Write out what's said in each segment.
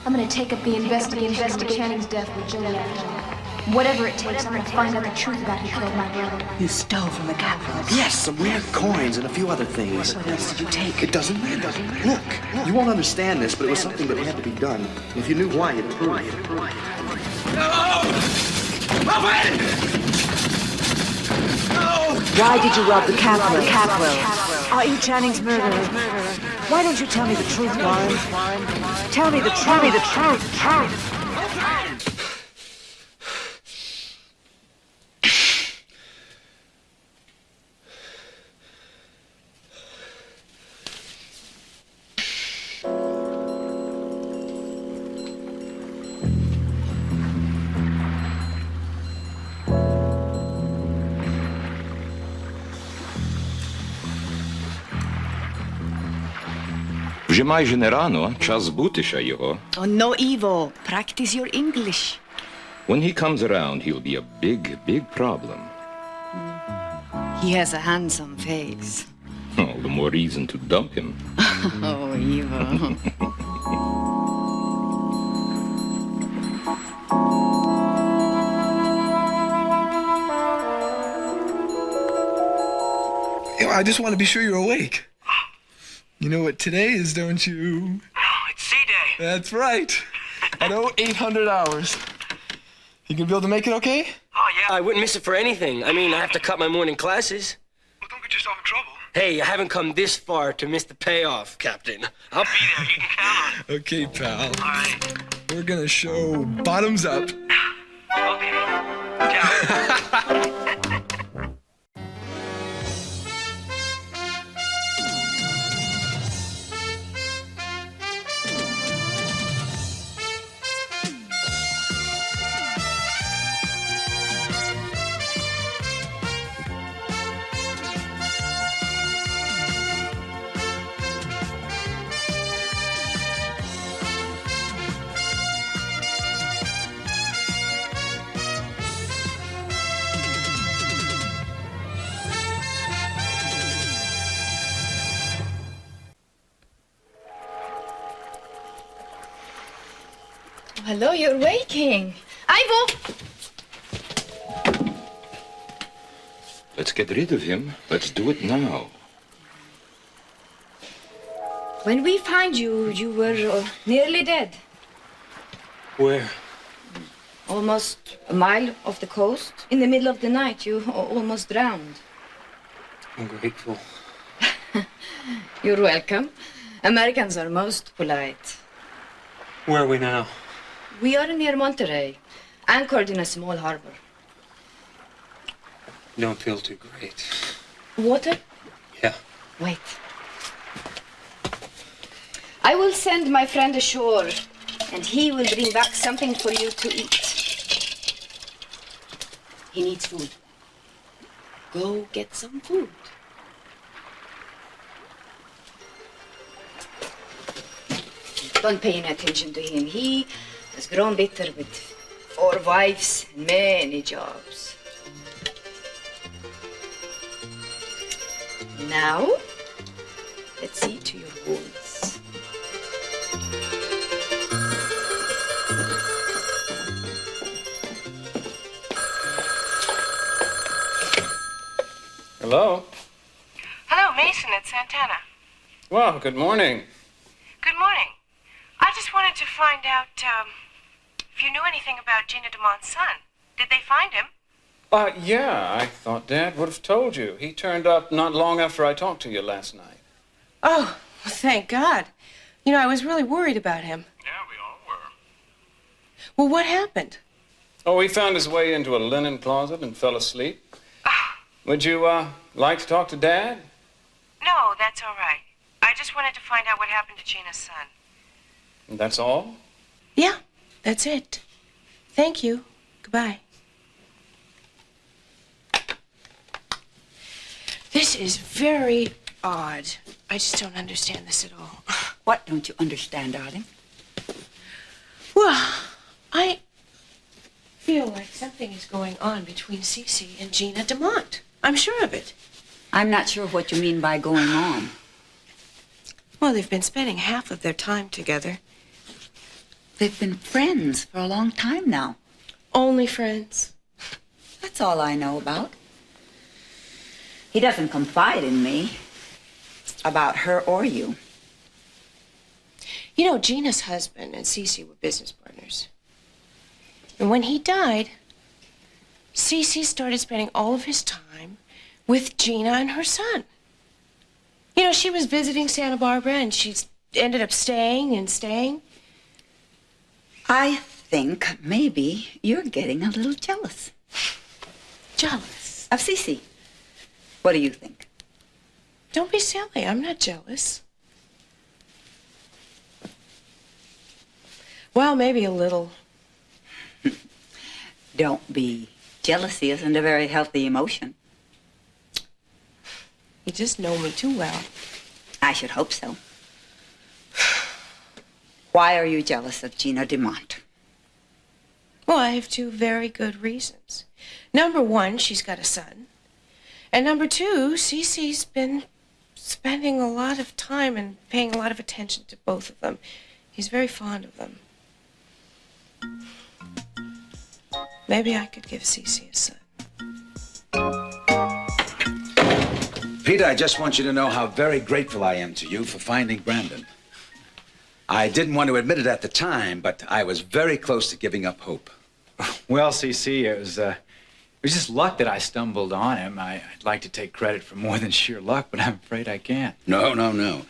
I'm gonna take up the investigation of Channing's death with Joe Camels. Whatever it takes, I'm gonna find out the truth about who killed my brother. You stole from the Camels? Yes, some rare coins and a few other things. What else did you take? It doesn't matter. Look, you won't understand this, but it was something that had to be done. And if you knew why, you'd approve. Why did you rob the Camels? Are you Channing's murderer? Why don't you tell me the truth, Warren? Tell me the truth. Tell me the truth. Вже майже не рано, час збутися його. Oh, no, Ivo. Practice your English. When he comes around, he'll be a big, big problem. He has a handsome face. All the more reason to dump him. Oh, Ivo. I just want to be sure you're awake. You know what today is, don't you? Oh, it's C-Day. That's right. At 0800 hours. You gonna be able to make it okay? Oh, yeah, I wouldn't miss it for anything. I mean, I have to cut my morning classes. Well, don't get yourself in trouble. Hey, I haven't come this far to miss the payoff, Captain. I'll be there. You can count on it. Okay, pal. All right. We're gonna show bottoms up. Okay. Ciao. Hello, you're waking. Ivo! Let's get rid of him. Let's do it now. When we found you, you were nearly dead. Where? Almost a mile off the coast. In the middle of the night, you almost drowned. I'm grateful. You're welcome. Americans are most polite. Where are we now? We are near Monterey, anchored in a small harbor. Don't feel too great. Water? Yeah. Wait. I will send my friend ashore, and he will bring back something for you to eat. He needs food. Go get some food. Don't pay any attention to him. He has grown bitter with 4 wives and many jobs. Now, let's see to your wounds. Hello? Hello, Mason, it's Santana. Well, good morning. Good morning. I just wanted to find out if you knew anything about Gina DeMont's son. Did they find him? Yeah, I thought Dad would have told you. He turned up not long after I talked to you last night. Oh, well, thank God. You know, I was really worried about him. Yeah, we all were. Well, what happened? Oh, he found his way into a linen closet and fell asleep. Would you, like to talk to Dad? No, that's all right. I just wanted to find out what happened to Gina's son. That's all? Yeah, that's it. Thank you. Goodbye. This is very odd. I just don't understand this at all. What don't you understand, darling? Well, I feel like something is going on between Cece and Gina DeMont. I'm sure of it. I'm not sure what you mean by going on. Well, they've been spending half of their time together. They've been friends for a long time now. Only friends. That's all I know about. He doesn't confide in me about her or you. You know, Gina's husband and Cece were business partners. And when he died, Cece started spending all of his time with Gina and her son. You know, she was visiting Santa Barbara, and she ended up staying and staying. I think maybe you're getting a little jealous. Jealous? Of Cece. What do you think? Don't be silly. I'm not jealous. Well, maybe a little. Don't be. Jealousy isn't a very healthy emotion. You just know me too well. I should hope so. Why are you jealous of Gina DeMont? Well, I have two very good reasons. Number one, she's got a son. And number two, Cece's been spending a lot of time and paying a lot of attention to both of them. He's very fond of them. Maybe I could give Cece a son. Peter, I just want you to know how very grateful I am to you for finding Brandon. I didn't want to admit it at the time, but I was very close to giving up hope. Well, CC, it was just luck that I stumbled on him. I'd like to take credit for more than sheer luck, but I'm afraid I can't. No.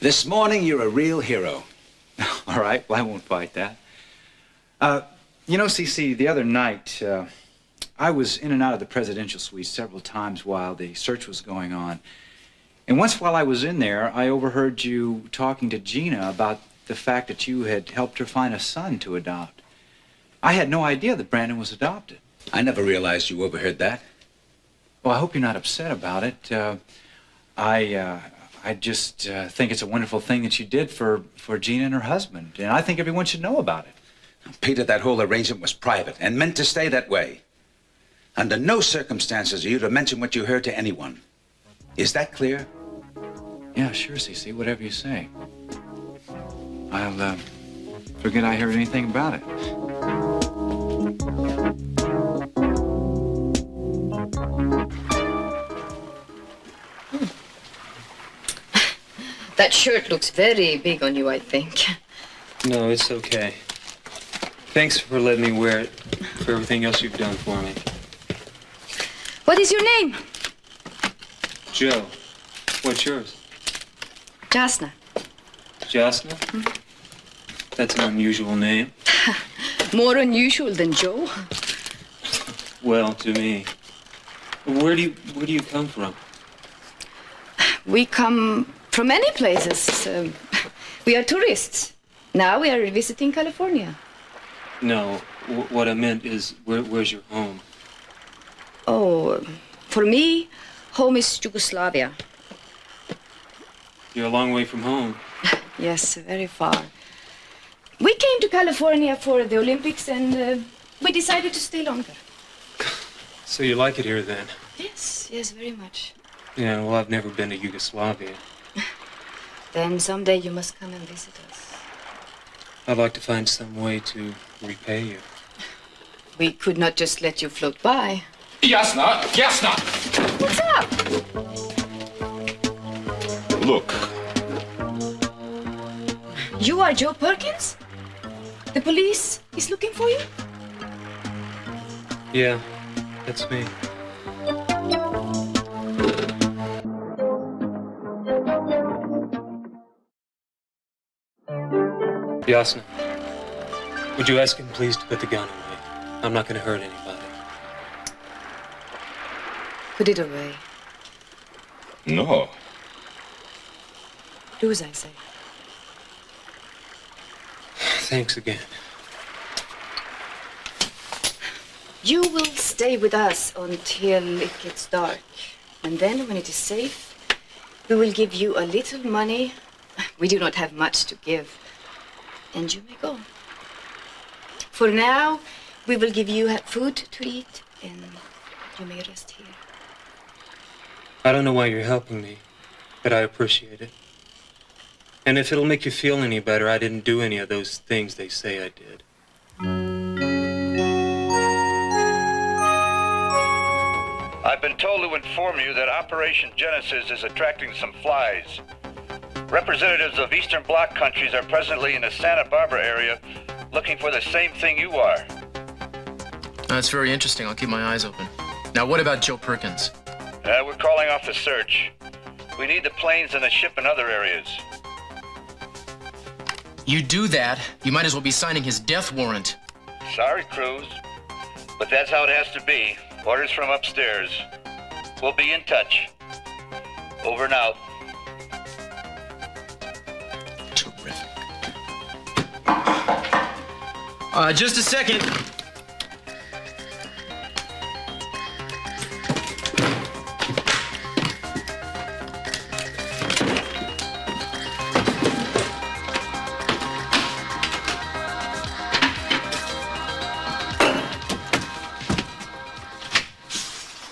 This morning, you're a real hero. All right, well, I won't fight that. You know, CC, the other night, I was in and out of the presidential suite several times while the search was going on. And once while I was in there, I overheard you talking to Gina about the fact that you had helped her find a son to adopt. I had no idea that Brandon was adopted. I never realized you overheard that. Well, I hope you're not upset about it. I just think it's a wonderful thing that you did for Gina and her husband. And I think everyone should know about it. Peter, that whole arrangement was private and meant to stay that way. Under no circumstances are you to mention what you heard to anyone. Is that clear? Yeah, sure, CC, whatever you say. I'll forget I heard anything about it. That shirt looks very big on you, I think. No, it's okay. Thanks for letting me wear it, for everything else you've done for me. What is your name? Joe, what's yours? Jasna. Jasna? That's an unusual name. More unusual than Joe. Well, to me. Where do you come from? We come from many places. We are tourists. Now we are visiting California. No, what I meant is, where's your home? Oh, for me, home is Yugoslavia. You're a long way from home. Yes, very far. We came to California for the Olympics and we decided to stay longer. So you like it here then? Yes, very much. Yeah, well, I've never been to Yugoslavia. Then someday you must come and visit us. I'd like to find some way to repay you. We could not just let you float by. Jasna! What's up? Look, You are Joe Perkins? The police is looking for you? Yeah, that's me. Jasna, would you ask him please to put the gun away? I'm not going to hurt anybody. Put it away. no. Do as I say. Thanks again. You will stay with us until it gets dark. And then when it is safe, we will give you a little money. We do not have much to give. And you may go. For now, we will give you food to eat and you may rest here. I don't know why you're helping me, but I appreciate it. And if it'll make you feel any better, I didn't do any of those things they say I did. I've been told to inform you that Operation Genesis is attracting some flies. Representatives of Eastern Bloc countries are presently in the Santa Barbara area looking for the same thing you are. That's very interesting. I'll keep my eyes open. Now, what about Joe Perkins? We're calling off the search. We need the planes and the ship in other areas. You do that, you might as well be signing his death warrant. Sorry, Cruz, but that's how it has to be. Orders from upstairs. We'll be in touch. Over and out. Terrific. Just a second.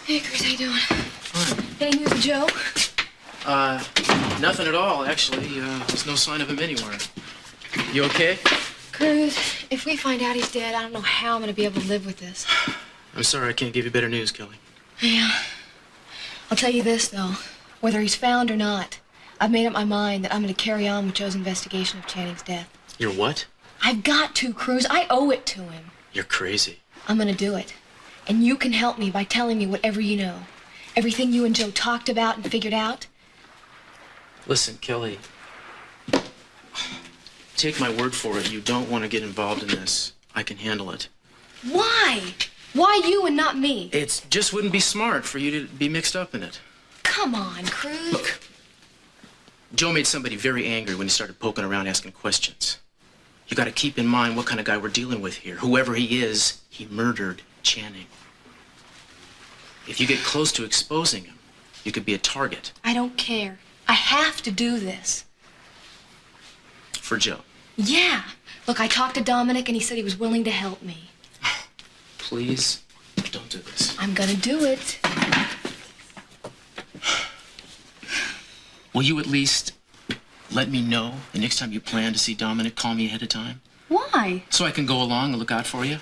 Hey, Chris, how you doing? Fine. Any news of Joe? Nothing at all, actually. There's no sign of him anywhere. You okay? Cruz, if we find out he's dead, I don't know how I'm gonna be able to live with this. I'm sorry I can't give you better news, Kelly. Yeah. I'll tell you this, though. Whether he's found or not, I've made up my mind that I'm gonna carry on with Joe's investigation of Channing's death. You're what? I've got to, Cruz. I owe it to him. You're crazy. I'm gonna do it. And you can help me by telling me whatever you know. Everything you and Joe talked about and figured out. Listen, Kelly. Take my word for it. You don't want to get involved in this. I can handle it. Why? Why you and not me? It just wouldn't be smart for you to be mixed up in it. Come on, Cruz. Look, Joe made somebody very angry when he started poking around asking questions. You got to keep in mind what kind of guy we're dealing with here. Whoever he is, he murdered Channing. If you get close to exposing him, you could be a target. I don't care. I have to do this. For Joe. Yeah. Look, I talked to Dominic and he said he was willing to help me. Please, don't do this. I'm gonna do it. Will you at least let me know the next time you plan to see Dominic? Call me ahead of time. Why? So I can go along and look out for you?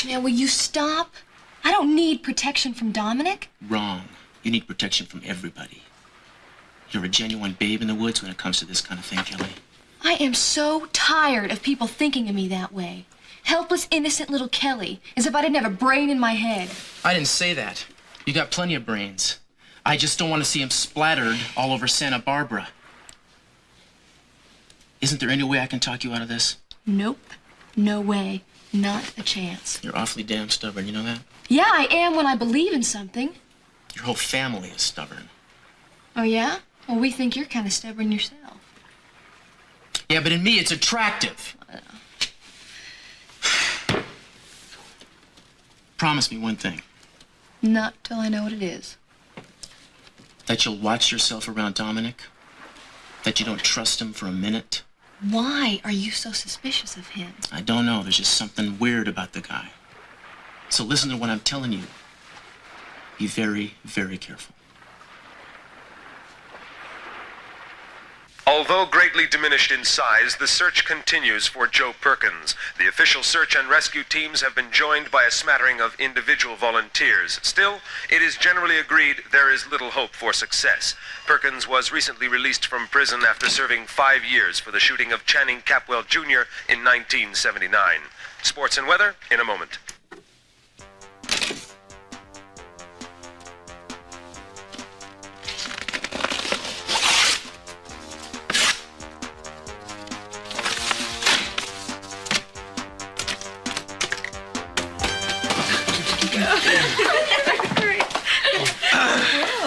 Man, will you stop? I don't need protection from Dominic. Wrong. You need protection from everybody. You're a genuine babe in the woods when it comes to this kind of thing, Kelly. I am so tired of people thinking of me that way. Helpless, innocent little Kelly, as if I didn't have a brain in my head. I didn't say that. You got plenty of brains. I just don't want to see him splattered all over Santa Barbara. Isn't there any way I can talk you out of this? Nope. No way. Not a chance. You're awfully damn stubborn, you know that? Yeah, I am when I believe in something. Your whole family is stubborn. Oh, yeah? Well, we think you're kind of stubborn yourself. Yeah, but in me, it's attractive. Promise me one thing. Not till I know what it is. That you'll watch yourself around Dominic? That you don't trust him for a minute? Why are you so suspicious of him? I don't know. There's just something weird about the guy. So listen to what I'm telling you. Be very, very careful. Although greatly diminished in size, the search continues for Joe Perkins. The official search and rescue teams have been joined by a smattering of individual volunteers. Still, it is generally agreed there is little hope for success. Perkins was recently released from prison after serving 5 years for the shooting of Channing Capwell Jr. in 1979. Sports and weather in a moment.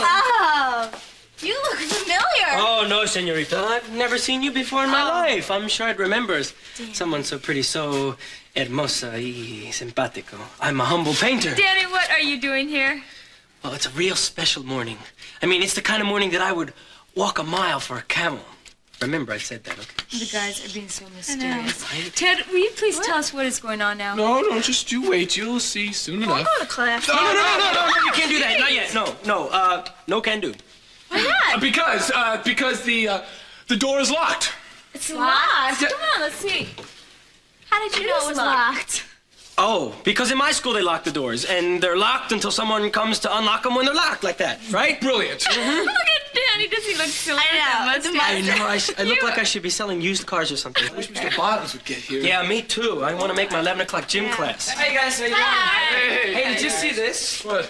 Oh, you look familiar. Oh, no, senorita. I've never seen you before in my life. I'm sure I'd remember someone so pretty, so hermosa y simpático. I'm a humble painter. Danny, what are you doing here? Well, it's a real special morning. I mean, it's the kind of morning that I would walk a mile for a camel. Remember, I said that, okay? The guys are being so mysterious. Ted, will you please tell us what is going on now? No, just you wait. You'll see soon I'll enough. go to class. No, you can't do that. Not yet. No can do. Why not? Because the door is locked. It's locked. Come on, let's see. How did you know it was locked? Oh, because in my school they lock the doors, and they're locked until someone comes to unlock them when they're locked, like that, right? Brilliant. Look at Danny. Does he look silly? I know. I look like I should be selling used cars or something. I wish Mr. Bottoms would get here. Yeah, me too. I want to make my 11 o'clock gym class. Hey, guys. How you doing? Hey, did you see this? What?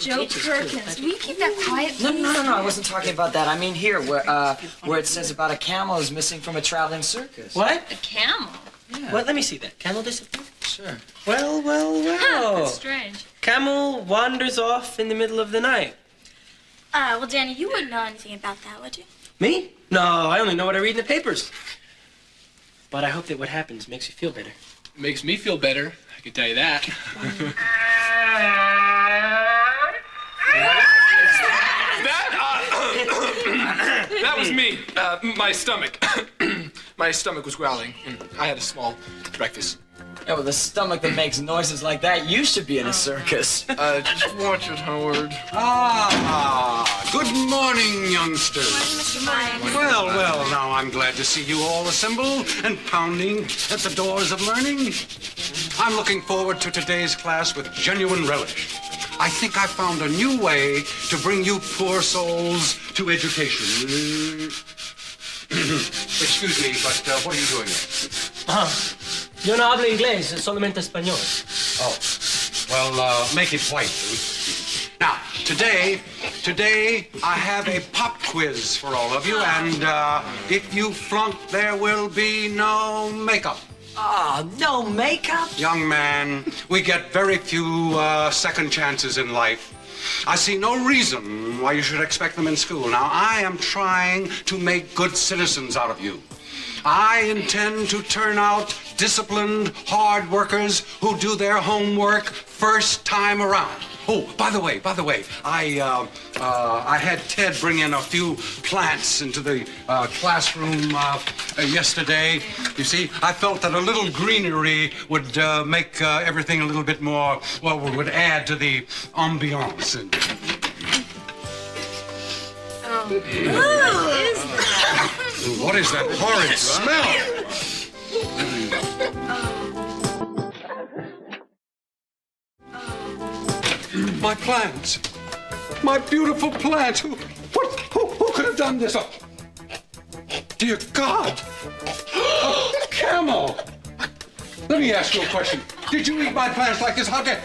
Joe Perkins. Will you keep that quiet, please? No. I wasn't talking about that. I mean here, where it says about a camel is missing from a traveling circus. What? A camel? Yeah. What? Let me see that. Camel disappeared? Sure. Well. That's strange. Camel wanders off in the middle of the night. Well, Danny, you wouldn't know anything about that, would you? Me? No, I only know what I read in the papers. But I hope that what happens makes you feel better. It makes me feel better, I can tell you that. That was me. My stomach. My stomach was growling, and I had a small breakfast. Yeah, with a stomach that makes noises like that, you should be in a circus. Just watch it, Howard. Good morning, youngsters. Well, now I'm glad to see you all assembled and pounding at the doors of learning. I'm looking forward to today's class with genuine relish. I think I found a new way to bring you poor souls to education. Excuse me, but what are you doing here? Yo no hablo inglés, solamente español. Oh, well, make it white, dude. Now, today I have a pop quiz for all of you, and if you flunk, there will be no makeup. No makeup? Young man, we get very few second chances in life. I see no reason why you should expect them in school. Now, I am trying to make good citizens out of you. I intend to turn out disciplined, hard workers who do their homework first time around. Oh, by the way, I had Ted bring in a few plants into the classroom yesterday. You see, I felt that a little greenery would make everything a little bit more, well, would add to the ambiance. What is that horrid smell? My plants. My beautiful plants. Who could have done this? Oh, dear God. A camel. Let me ask you a question. Did you eat my plants like this? How dare...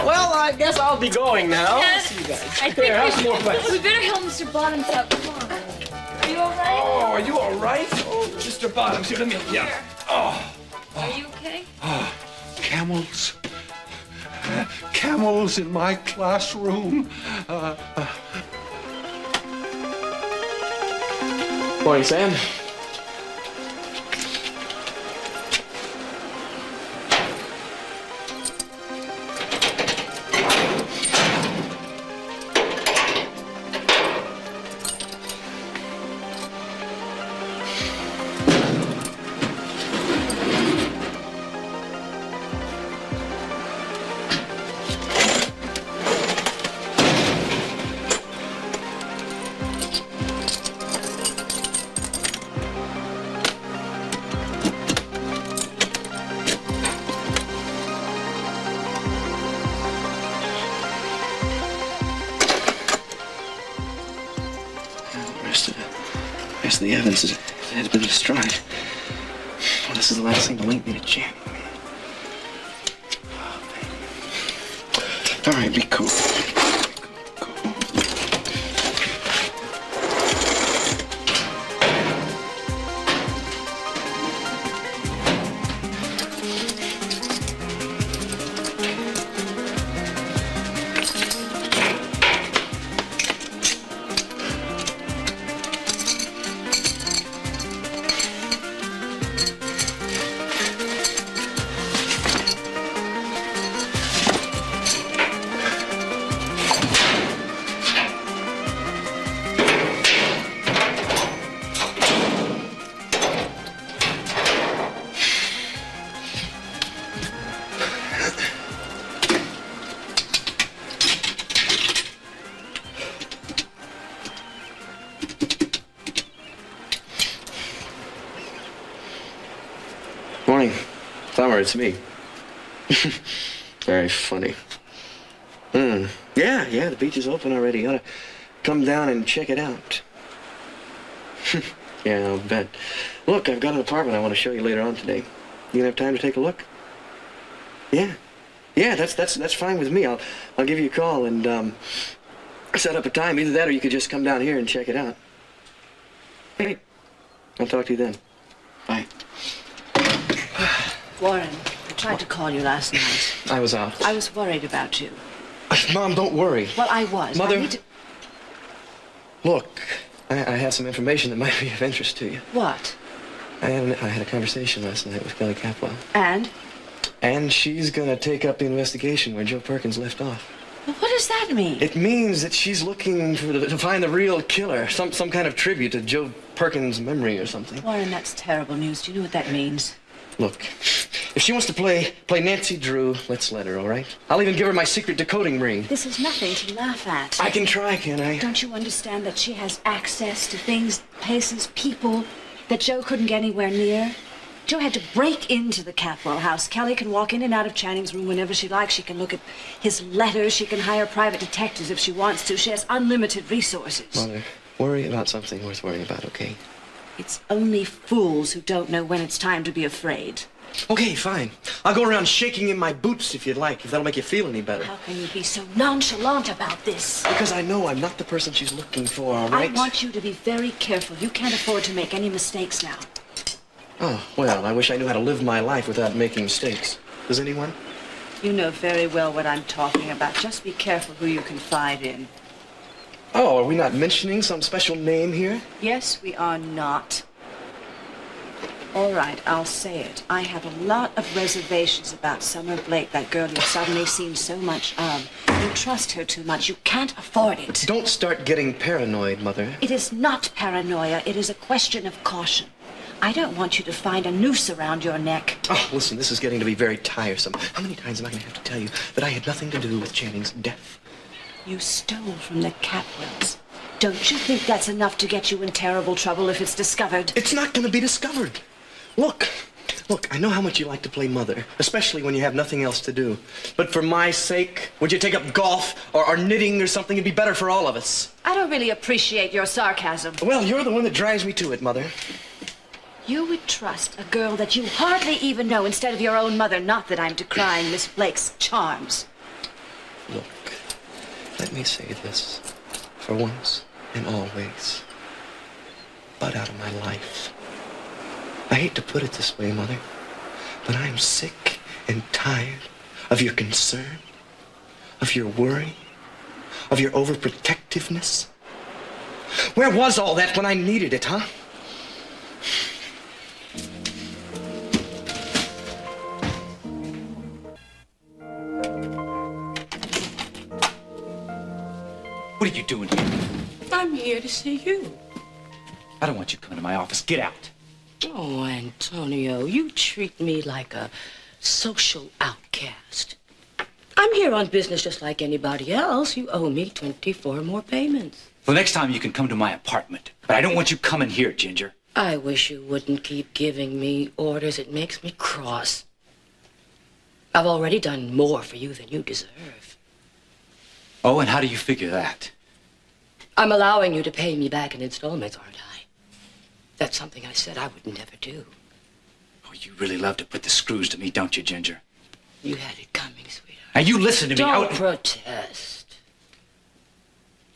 Well, I guess I'll be going now. See you guys. I think have some more plants. we better help Mr. Bottoms up. Come on. Are you all right? Oh, are you all right? Oh, Mr. Bottoms, here, let me... Yeah. Oh. Are you okay? Camels. Camels in my classroom. Morning, Sam. The evidence has been destroyed. Well, this is the last thing to link me to Jan. All right, be cool. Summer, it's me. Very funny. Yeah, the beach is open already. You ought to come down and check it out. Yeah, I'll bet. Look, I've got an apartment I want to show you later on today. You gonna have time to take a look? Yeah, that's fine with me. I'll give you a call and set up a time. Either that or you could just come down here and check it out. Great. I'll talk to you then. Bye. Warren, I tried to call you last night. I was out. I was worried about you. Mom, don't worry. Well, I was. Mother, I need to... Look, I have some information that might be of interest to you. What? I had a conversation last night with Kelly Capwell. And? And she's gonna take up the investigation where Joe Perkins left off. Well, what does that mean? It means that she's looking to find the real killer, some kind of tribute to Joe Perkins' memory or something. Warren, that's terrible news. Do you know what that means? Look, if she wants to play Nancy Drew, let's let her, all right? I'll even give her my secret decoding ring. This is nothing to laugh at. I can try, can I? Don't you understand that she has access to things, places, people that Joe couldn't get anywhere near? Joe had to break into the Capwell house. Kelly can walk in and out of Channing's room whenever she likes. She can look at his letters. She can hire private detectives if she wants to. She has unlimited resources. Mother, worry about something worth worrying about, okay? It's only fools who don't know when it's time to be afraid. Okay, fine. I'll go around shaking in my boots if you'd like, if that'll make you feel any better. How can you be so nonchalant about this? Because I know I'm not the person she's looking for, all right? I want you to be very careful. You can't afford to make any mistakes now. Oh, well, I wish I knew how to live my life without making mistakes. Does anyone? You know very well what I'm talking about. Just be careful who you confide in. Oh, are we not mentioning some special name here? Yes, we are not. All right, I'll say it. I have a lot of reservations about Summer Blake, that girl you've suddenly seen so much of. You trust her too much. You can't afford it. Don't start getting paranoid, Mother. It is not paranoia. It is a question of caution. I don't want you to find a noose around your neck. Oh, listen, this is getting to be very tiresome. How many times am I going to have to tell you that I had nothing to do with Channing's death? You stole from the Capwells. Don't you think that's enough to get you in terrible trouble if it's discovered? It's not going to be discovered. Look, I know how much you like to play mother, especially when you have nothing else to do. But for my sake, would you take up golf or knitting or something? It'd be better for all of us. I don't really appreciate your sarcasm. Well, you're the one that drives me to it, Mother. You would trust a girl that you hardly even know instead of your own mother. Not that I'm decrying Miss Blake's charms. Look, let me say this for once and always. Butt out of my life. I hate to put it this way, Mother, but I'm sick and tired of your concern, of your worry, of your overprotectiveness. Where was all that when I needed it, huh? What are you doing here? I'm here to see you. I don't want you coming to my office. Get out. Oh, Antonio, you treat me like a social outcast. I'm here on business just like anybody else. You owe me 24 more payments. Well, next time you can come to my apartment. But I don't want you coming here, Ginger. I wish you wouldn't keep giving me orders. It makes me cross. I've already done more for you than you deserve. Oh, and how do you figure that? I'm allowing you to pay me back in installments, aren't I? That's something I said I would never do. Oh, you really love to put the screws to me, don't you, Ginger? You had it coming, sweetheart. Now, you listen to me. Don't protest.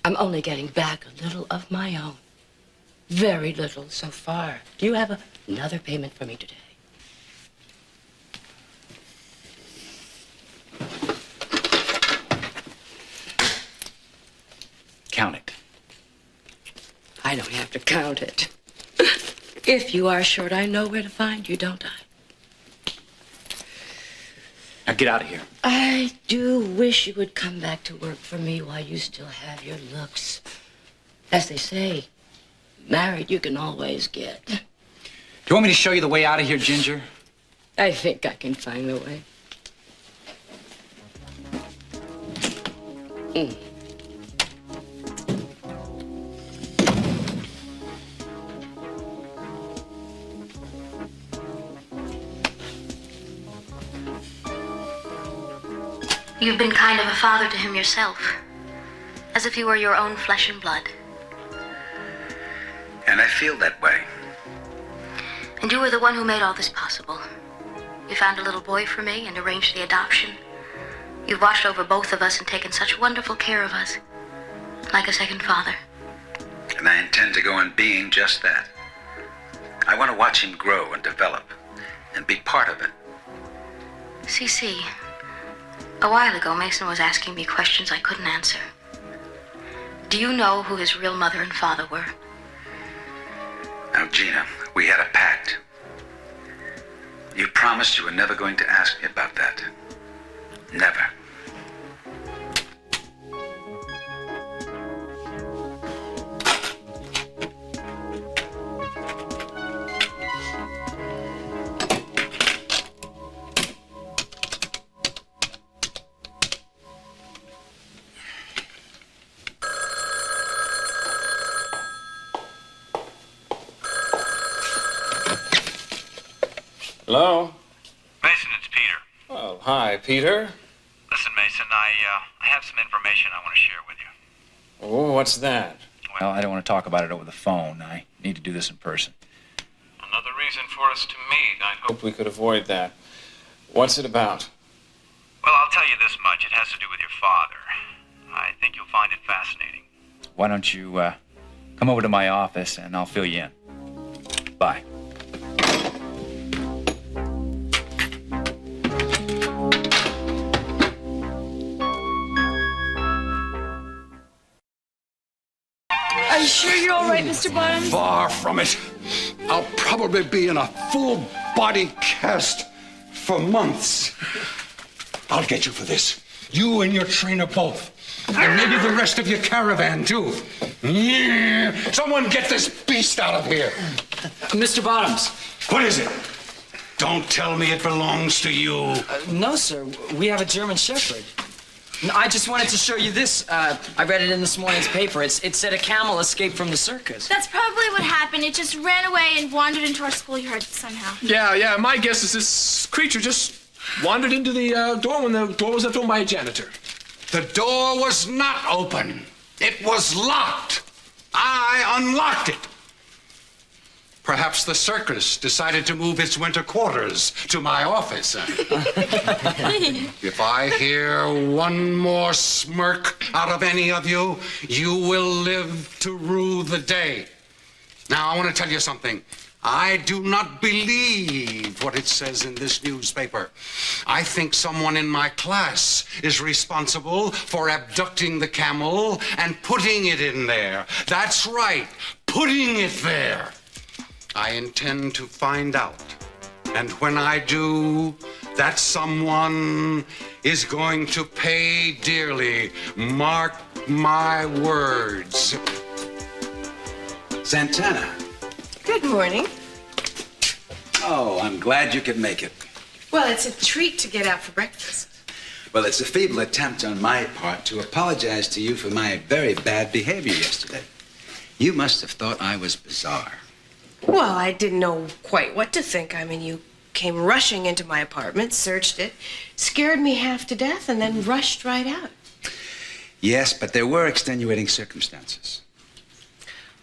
I'm only getting back a little of my own. Very little so far. Do you have another payment for me today? Count it. I don't have to count it. If you are short, I know where to find you, don't I? Now get out of here. I do wish you would come back to work for me while you still have your looks. As they say, married you can always get. Do you want me to show you the way out of here, Ginger? I think I can find a way. You've been kind of a father to him yourself, as if he were your own flesh and blood. And I feel that way. And you were the one who made all this possible. You found a little boy for me and arranged the adoption. You've watched over both of us and taken such wonderful care of us, like a second father. And I intend to go on being just that. I want to watch him grow and develop and be part of it. CC, a while ago, Mason was asking me questions I couldn't answer. Do you know who his real mother and father were? Now, Gina, we had a pact. You promised you were never going to ask me about that. Never. Hello? Mason, it's Peter. Well, hi, Peter. Listen, Mason, I have some information I want to share with you. Oh, what's that? Well, I don't want to talk about it over the phone. I need to do this in person. Another reason for us to meet. I hope. Hope we could avoid that. What's it about? Well, I'll tell you this much. It has to do with your father. I think you'll find it fascinating. Why don't you come over to my office and I'll fill you in. Bye. Are you sure you're all right, Mr. Bottoms? Far from it. I'll probably be in a full body cast for months. I'll get you for this. You and your trainer both. And maybe the rest of your caravan, too. Yeah. Someone get this beast out of here. Mr. Bottoms. What is it? Don't tell me it belongs to you. No, sir. We have a German Shepherd. No, I just wanted to show you this. I read it in this morning's paper. It said a camel escaped from the circus. That's probably what happened. It just ran away and wandered into our schoolyard somehow. Yeah, my guess is this creature just wandered into the door when the door was left open by a janitor. The door was not open. It was locked. I unlocked it. Perhaps the circus decided to move its winter quarters to my office. If I hear one more smirk out of any of you, you will live to rue the day. Now, I want to tell you something. I do not believe what it says in this newspaper. I think someone in my class is responsible for abducting the camel and putting it in there. That's right, putting it there. I intend to find out. And when I do, that someone is going to pay dearly. Mark my words. Santana. Good morning. Oh, I'm glad you could make it. Well, it's a treat to get out for breakfast. Well, it's a feeble attempt on my part to apologize to you for my very bad behavior yesterday. You must have thought I was bizarre. Well, I didn't know quite what to think. I mean, you came rushing into my apartment, searched it, scared me half to death, and then rushed right out. Yes, but there were extenuating circumstances.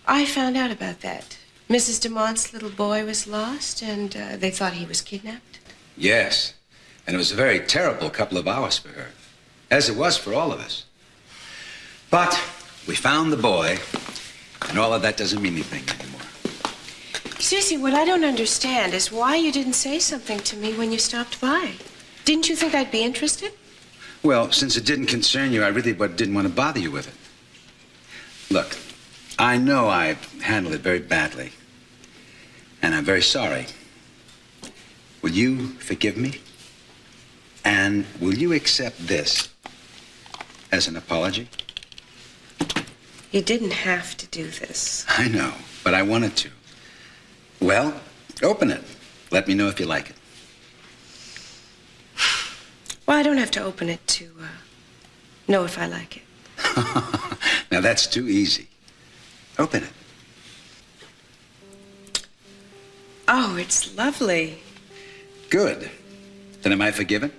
I found out about that. Mrs. DeMont's little boy was lost, and they thought he was kidnapped. Yes, and it was a very terrible couple of hours for her, as it was for all of us. But we found the boy, and all of that doesn't mean anything anymore. Cece, what I don't understand is why you didn't say something to me when you stopped by. Didn't you think I'd be interested? Well, since it didn't concern you, I really didn't want to bother you with it. Look, I know I've handled it very badly, and I'm very sorry. Will you forgive me? And will you accept this as an apology? You didn't have to do this. I know, but I wanted to. Well, open it. Let me know if you like it. Well, I don't have to open it to know if I like it. Now, that's too easy. Open it. Oh, it's lovely. Good. Then am I forgiven?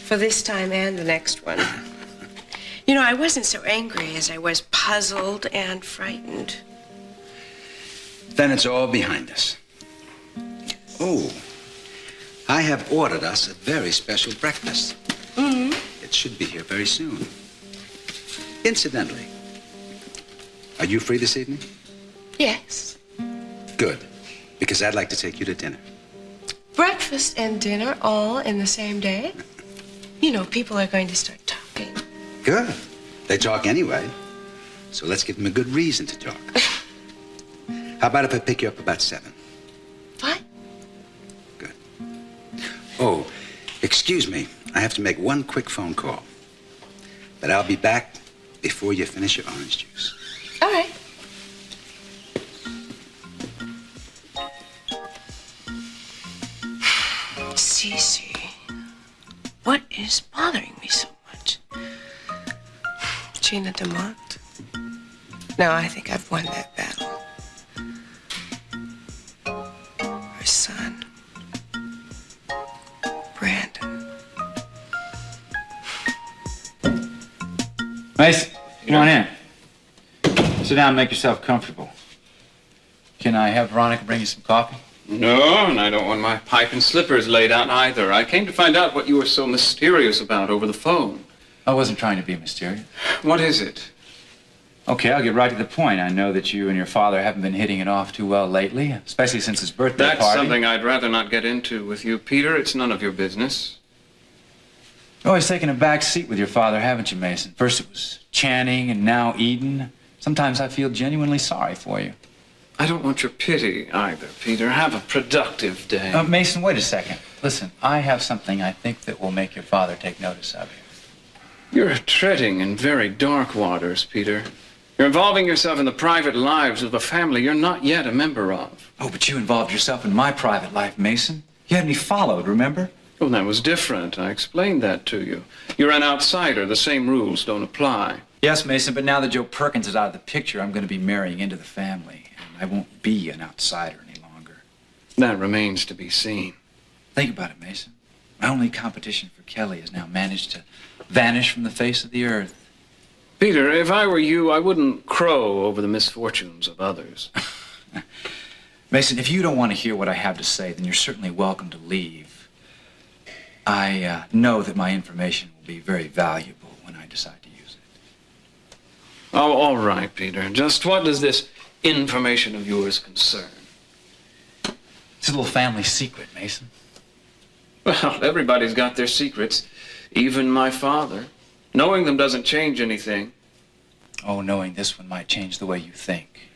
for this time and the next one. You know, I wasn't so angry as I was puzzled and frightened. Then it's all behind us. Oh, I have ordered us a very special breakfast. Mm-hmm. It should be here very soon. Incidentally, are you free this evening? Yes. Good, because I'd like to take you to dinner. Breakfast and dinner all in the same day? You know, people are going to start talking. Good. They talk anyway, so let's give them a good reason to talk. How about if I pick you up about 7? What? Good. Oh, excuse me. I have to make one quick phone call. But I'll be back before you finish your orange juice. All right. Cece, what is bothering me so much? Gina DeMont? No, I think I've won that battle. Her son, Brandon. Mason, come on in. Sit down and make yourself comfortable. Can I have Veronica bring you some coffee? No, and I don't want my pipe and slippers laid out either. I came to find out what you were so mysterious about over the phone. I wasn't trying to be mysterious. What is it? Okay, I'll get right to the point. I know that you and your father haven't been hitting it off too well lately, especially since his birthday That's party. something I'd rather not get into with you, Peter. It's none of your business. You've always taken a back seat with your father, haven't you, Mason? First it was Channing, and now Eden. Sometimes I feel genuinely sorry for you. I don't want your pity either, Peter. Have a productive day. Mason, wait a second. Listen, I have something I think that will make your father take notice of you. You're treading in very dark waters, Peter. You're involving yourself in the private lives of a family you're not yet a member of. Oh, but you involved yourself in my private life, Mason. You had me followed, remember? Well, that was different. I explained that to you. You're an outsider. The same rules don't apply. Yes, Mason, but now that Joe Perkins is out of the picture, I'm going to be marrying into the family. And I won't be an outsider any longer. That remains to be seen. Think about it, Mason. My only competition for Kelly has now managed to vanish from the face of the earth. Peter, if I were you, I wouldn't crow over the misfortunes of others. Mason, if you don't want to hear what I have to say, then you're certainly welcome to leave. I know that my information will be very valuable when I decide to use it. Oh, all right, Peter. Just what does this information of yours concern? It's a little family secret, Mason. Well, everybody's got their secrets, even my father. Knowing them doesn't change anything. Oh, knowing this one might change the way you think.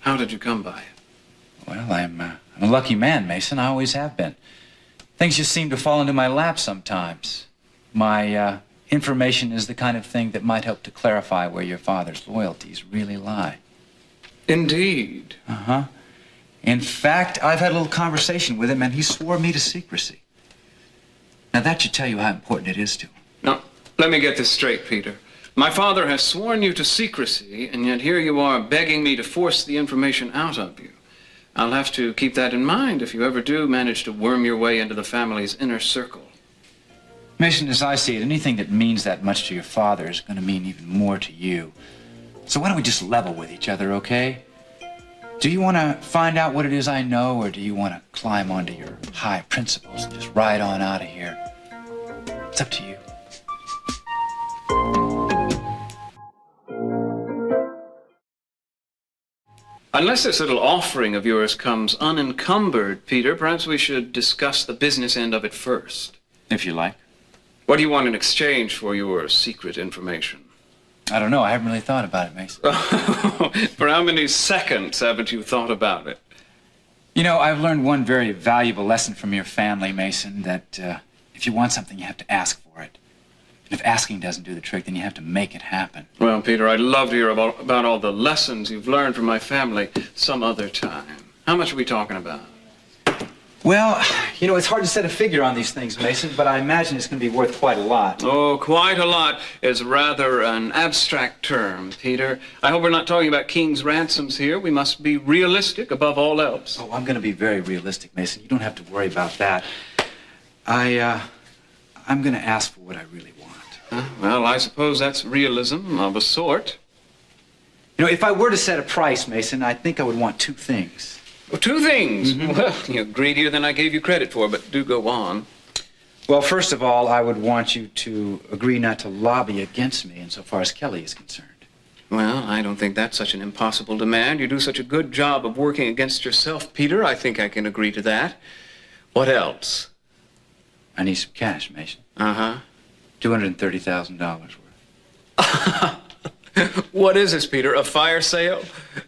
How did you come by it? Well, I'm a lucky man, Mason. I always have been. Things just seem to fall into my lap sometimes. My information is the kind of thing that might help to clarify where your father's loyalties really lie. Indeed. Uh-huh. In fact, I've had a little conversation with him, and he swore me to secrecy. Now, that should tell you how important it is to him. Now, let me get this straight, Peter. My father has sworn you to secrecy, and yet here you are begging me to force the information out of you. I'll have to keep that in mind if you ever do manage to worm your way into the family's inner circle. Mason, as I see it, anything that means that much to your father is going to mean even more to you. So why don't we just level with each other, okay? Do you want to find out what it is I know, or do you want to climb onto your high principles and just ride on out of here? It's up to you. Unless this little offering of yours comes unencumbered, Peter, perhaps we should discuss the business end of it first. If you like. What do you want in exchange for your secret information? I don't know. I haven't really thought about it, Mason. For how many seconds haven't you thought about it? You know, I've learned one very valuable lesson from your family, Mason, that if you want something, you have to ask for it. And if asking doesn't do the trick, then you have to make it happen. Well, Peter, I'd love to hear about all the lessons you've learned from my family some other time. How much are we talking about? Well, you know, it's hard to set a figure on these things, Mason, but I imagine it's going to be worth quite a lot. Oh, quite a lot is rather an abstract term, Peter. I hope we're not talking about king's ransoms here. We must be realistic above all else. Oh, I'm going to be very realistic, Mason. You don't have to worry about that. I I'm going to ask for what I really want. Well, I suppose that's realism of a sort. You know, if I were to set a price, Mason, I think I would want two things. Well, two things? Well, you're greedier than I gave you credit for, but do go on. Well, first of all, I would want you to agree not to lobby against me insofar as Kelly is concerned. Well, I don't think that's such an impossible demand. You do such a good job of working against yourself, Peter. I think I can agree to that. What else? I need some cash, Mason. Uh-huh. $230,000 worth. What is this, Peter? A fire sale?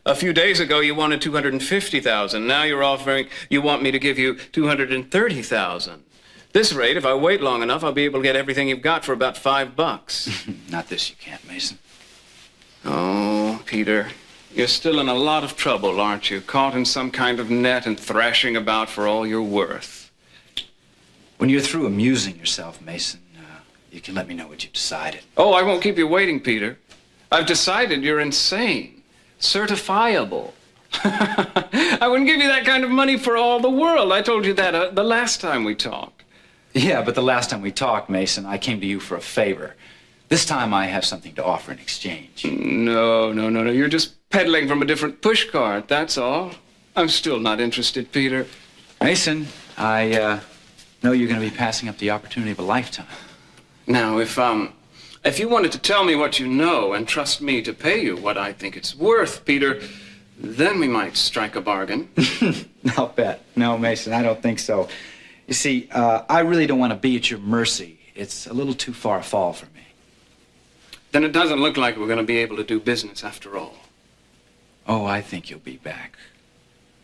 A few days ago, you wanted $250,000. Now you want me to give you $230,000. This rate, if I wait long enough, I'll be able to get everything you've got for about $5. Not this you can't, Mason. Oh, Peter, you're still in a lot of trouble, aren't you? Caught in some kind of net and thrashing about for all you're worth. When you're through amusing yourself, Mason, you can let me know what you've decided. Oh, I won't keep you waiting, Peter. I've decided you're insane. Certifiable. I wouldn't give you that kind of money for all the world. I told you that the last time we talked. Yeah, but the last time we talked, Mason, I came to you for a favor. This time I have something to offer in exchange. No. You're just peddling from a different pushcart, that's all. I'm still not interested, Peter. Mason, I know you're going to be passing up the opportunity of a lifetime. Now, if you wanted to tell me what you know and trust me to pay you what I think it's worth, Peter, then we might strike a bargain. I'll bet. No, Mason, I don't think so. You see, I really don't want to be at your mercy. It's a little too far a fall for me. Then it doesn't look like we're going to be able to do business after all. Oh, I think you'll be back.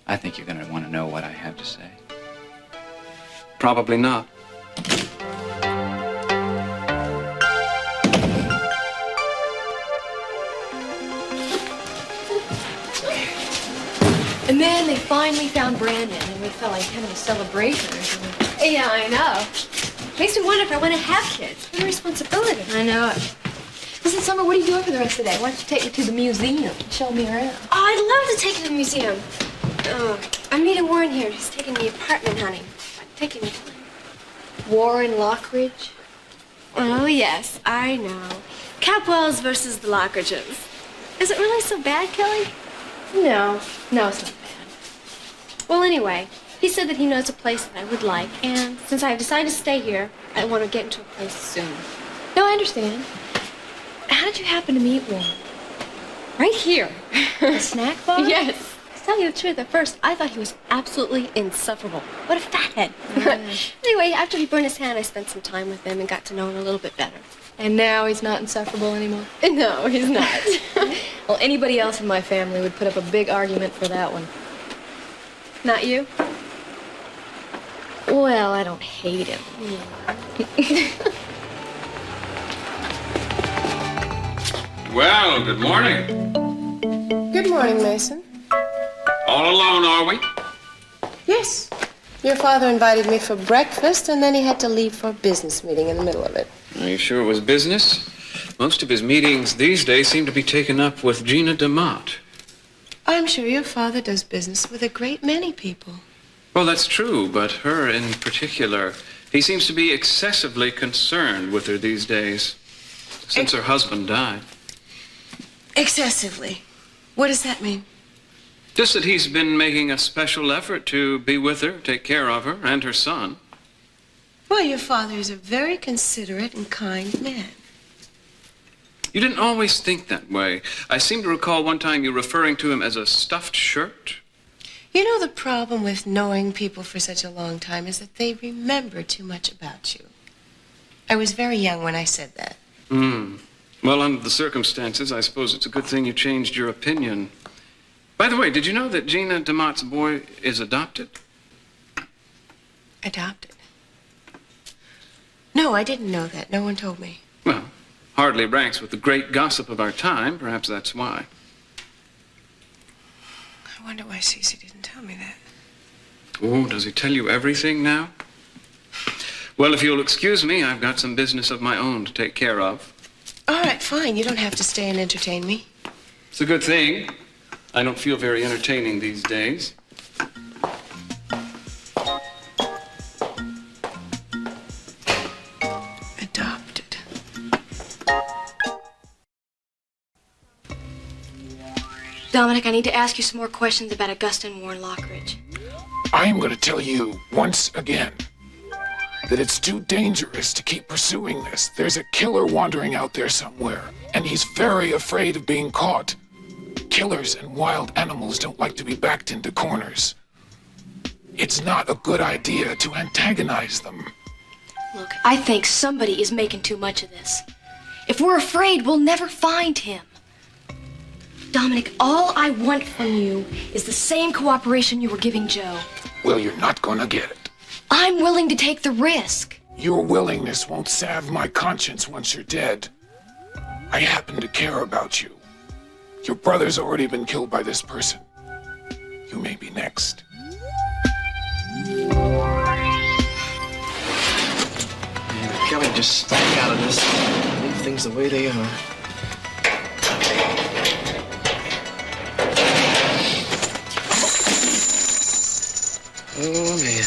I think you're going to want to know what I have to say. Probably not. And then they finally found Brandon, and we felt like kind of a celebration or something. Yeah, I know. Makes me wonder if I want to have kids. What a responsibility. I know it. Listen, Summer, what are you doing for the rest of the day? Why don't you take me to the museum and show me around? Oh, I'd love to take you to the museum. I'm meeting Warren here. He's taking me apartment hunting. Taking me time. Warren Lockridge? Oh, yes, I know. Capwells versus the Lockridges. Is it really so bad, Kelly? No, it's not bad. Well, anyway, he said that he knows a place that I would like, and since I've decided to stay here, I want to get into a place soon. No, I understand. How did you happen to meet Warren? Right here. A snack bar? Yes. To tell you the truth, at first, I thought he was absolutely insufferable. What a fathead. Anyway, after he burned his hand, I spent some time with him and got to know him a little bit better. And now he's not insufferable anymore? No, he's not. Well, anybody else in my family would put up a big argument for that one. Not you? Well, I don't hate him. Well, good morning. Good morning, Mason. All alone, are we? Yes. Your father invited me for breakfast, and then he had to leave for a business meeting in the middle of it. Are you sure it was business? Most of his meetings these days seem to be taken up with Gina DeMott. I'm sure your father does business with a great many people. Well, that's true, but her in particular. He seems to be excessively concerned with her these days, since her husband died. Excessively? What does that mean? Just that he's been making a special effort to be with her, take care of her, and her son. Well, your father is a very considerate and kind man. You didn't always think that way. I seem to recall one time you referring to him as a stuffed shirt. You know, the problem with knowing people for such a long time is that they remember too much about you. I was very young when I said that. Well, under the circumstances, I suppose it's a good thing you changed your opinion. By the way, did you know that Gina DeMott's boy is adopted? Adopted? No, I didn't know that. No one told me. Well, hardly ranks with the great gossip of our time. Perhaps that's why. I wonder why Cece didn't tell me that. Oh, does he tell you everything now? Well, if you'll excuse me, I've got some business of my own to take care of. All right, fine. You don't have to stay and entertain me. It's a good thing. I don't feel very entertaining these days. Dominic, I need to ask you some more questions about Augusta and Warren Lockridge. I am going to tell you once again that it's too dangerous to keep pursuing this. There's a killer wandering out there somewhere, and he's very afraid of being caught. Killers and wild animals don't like to be backed into corners. It's not a good idea to antagonize them. Look, I think somebody is making too much of this. If we're afraid, we'll never find him. Dominic, all I want from you is the same cooperation you were giving Joe. Well, you're not gonna get it. I'm willing to take the risk. Your willingness won't salve my conscience once you're dead. I happen to care about you. Your brother's already been killed by this person. You may be next. Kelly, just stay out of this. Leave things the way they are. Oh, man.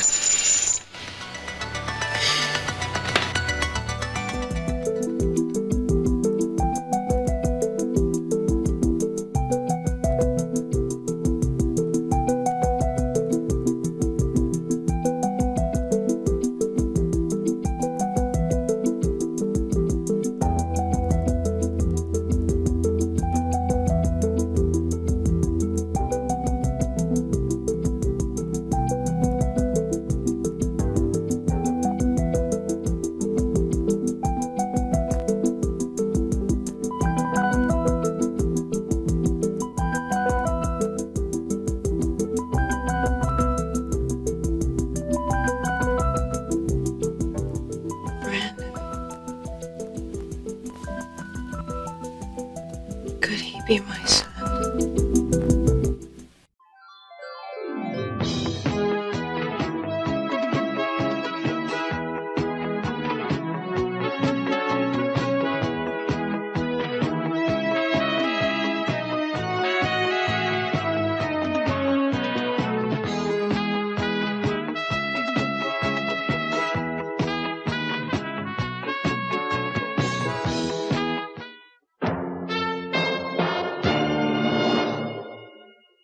Could he be my son?